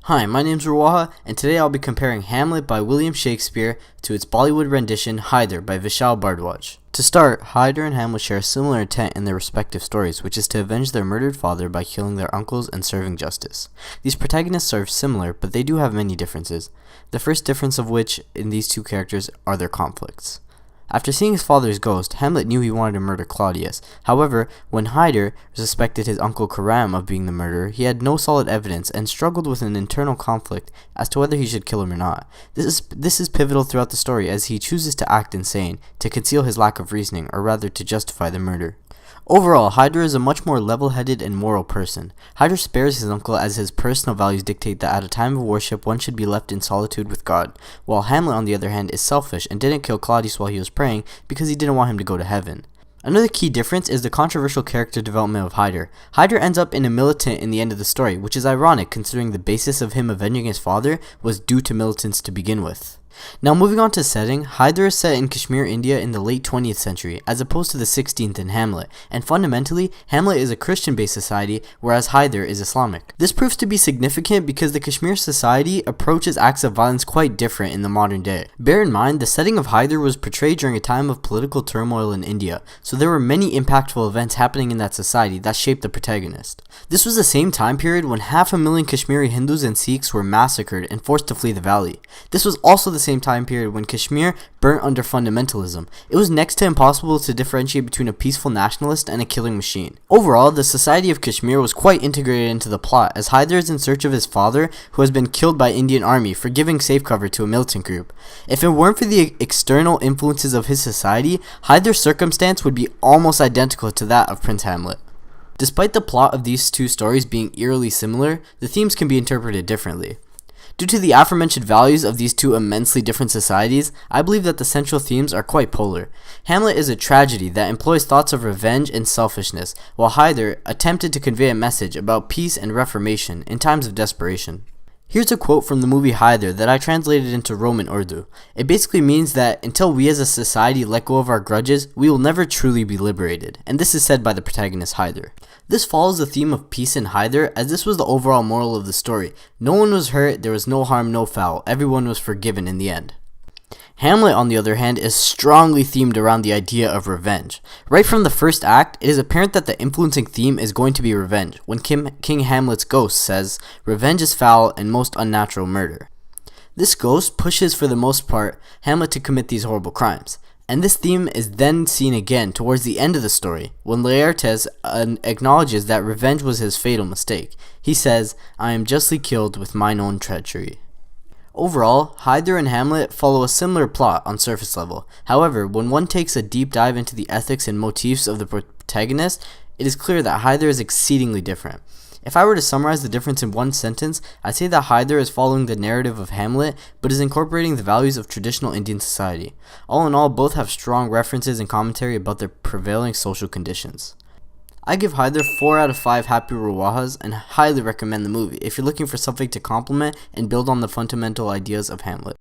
Hi, my name's Rwaha, and today I'll be comparing Hamlet by William Shakespeare to its Bollywood rendition Haider by Vishal Bhardwaj. To start, Haider and Hamlet share a similar intent in their respective stories, which is to avenge their murdered father by killing their uncles and serving justice. These protagonists are similar, but they do have many differences, the first difference of which in these two characters are their conflicts. After seeing his father's ghost, Hamlet knew he wanted to murder Claudius. However, when Haider suspected his uncle Karam of being the murderer, he had no solid evidence and struggled with an internal conflict as to whether he should kill him or not. This is pivotal throughout the story, as he chooses to act insane, to conceal his lack of reasoning, or rather to justify the murder. Overall, Haider is a much more level-headed and moral person. Haider spares his uncle as his personal values dictate that at a time of worship one should be left in solitude with God, while Hamlet on the other hand is selfish and didn't kill Claudius while he was praying because he didn't want him to go to heaven. Another key difference is the controversial character development of Haider. Haider ends up in a militant in the end of the story, which is ironic considering the basis of him avenging his father was due to militants to begin with. Now moving on to setting, Haider is set in Kashmir, India in the late 20th century, as opposed to the 16th in Hamlet, and fundamentally, Hamlet is a Christian-based society, whereas Haider is Islamic. This proves to be significant because the Kashmir society approaches acts of violence quite different in the modern day. Bear in mind, the setting of Haider was portrayed during a time of political turmoil in India, so there were many impactful events happening in that society that shaped the protagonist. This was the same time period when 500,000 Kashmiri Hindus and Sikhs were massacred and forced to flee the valley. This was also the same time period when Kashmir burnt under fundamentalism. It was next to impossible to differentiate between a peaceful nationalist and a killing machine. Overall, the society of Kashmir was quite integrated into the plot, as Haider is in search of his father, who has been killed by Indian army for giving safe cover to a militant group. If it weren't for the external influences of his society, Haider's circumstance would be almost identical to that of Prince Hamlet. Despite the plot of these two stories being eerily similar, the themes can be interpreted differently. Due to the aforementioned values of these two immensely different societies, I believe that the central themes are quite polar. Hamlet is a tragedy that employs thoughts of revenge and selfishness, while Haider attempted to convey a message about peace and reformation in times of desperation. Here's a quote from the movie Haider that I translated into Roman Urdu. It basically means that until we as a society let go of our grudges, we will never truly be liberated, and this is said by the protagonist Haider. This follows the theme of peace in Haider, as this was the overall moral of the story. No one was hurt, there was no harm, no foul, everyone was forgiven in the end. Hamlet, on the other hand, is strongly themed around the idea of revenge. Right from the first act, it is apparent that the influencing theme is going to be revenge, when King Hamlet's ghost says, "Revenge is foul and most unnatural murder." This ghost pushes, for the most part, Hamlet to commit these horrible crimes. And this theme is then seen again towards the end of the story, when Laertes acknowledges that revenge was his fatal mistake. He says, "I am justly killed with mine own treachery." Overall, Haider and Hamlet follow a similar plot on surface level. However, when one takes a deep dive into the ethics and motifs of the protagonist, it is clear that Haider is exceedingly different. If I were to summarize the difference in one sentence, I'd say that Haider is following the narrative of Hamlet, but is incorporating the values of traditional Indian society. All in all, both have strong references and commentary about their prevailing social conditions. I give Haider 4 out of 5 happy Rwahas and highly recommend the movie if you're looking for something to complement and build on the fundamental ideas of Hamlet.